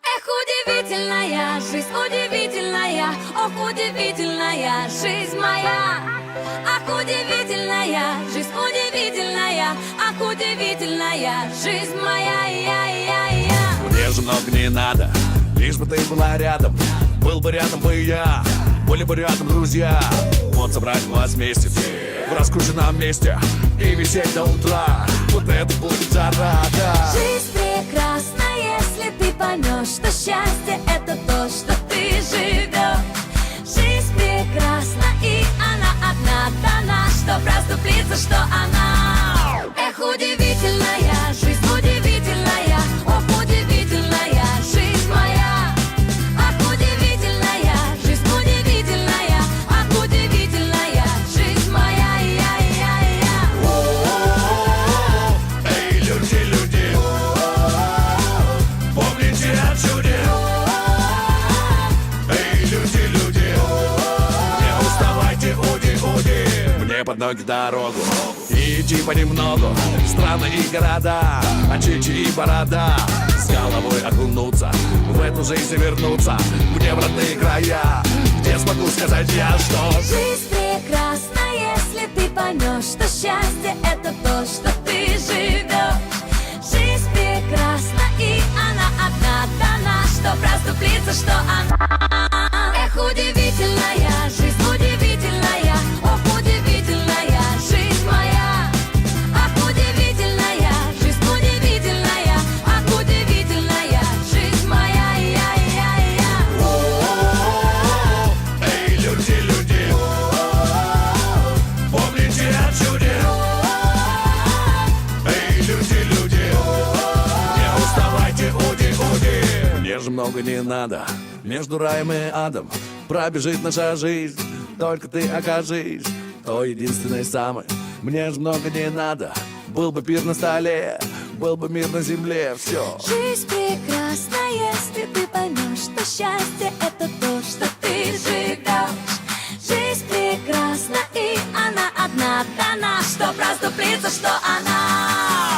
Эх, удивительная жизнь, удивительная, ох, удивительная жизнь моя. Ах, удивительная жизнь, удивительная, ах, удивительная жизнь моя. Мне же много не надо, лишь бы ты была рядом. Был бы рядом бы я, были бы рядом друзья. Вот собрать вас вместе в раскрученном месте и висеть до утра. Вот это будет жара, да. Жизнь прекрасна, если ты поймешь, что счастье — это то, что ты живешь. Жизнь прекрасна, и она одна дана, чтоб расступиться, что она. Эх, удивительная жизнь, удивительная, ох, удивительная жизнь моя. Ах, удивительная жизнь, удивительная, ах, удивительная жизнь моя. Эй, люди, помните о чуде. Эй, люди, не уставайте, уди. Мне под ноги дорогу и идти понемногу. Страны и города, очечи и борода. С головой окунуться, в эту жизнь вернуться. Мне в родные края, где смогу сказать я, что Жизнь прекрасна, если ты поймешь, что счастье — это то, что ты живешь. Жизнь прекрасна, и она одна дана, чтоб расступиться, что она. Эх, удивительная жизнь, удивительная, ох, удивительная жизнь моя. Ах, удивительная жизнь, удивительная, ах, удивительная жизнь моя. эй, люди, помните о чуде. Эй, люди, не уставайте, уди. Мне же много не надо, между раем и адом пробежит наша жизнь. Только ты окажись той единственной самой. Мне же много не надо, был бы пир на столе, был бы мир на земле, все. Жизнь прекрасна, если ты поймешь, что счастье — это то, что ты живешь. Жизнь прекрасна, и она одна дана, чтоб расступиться, что она.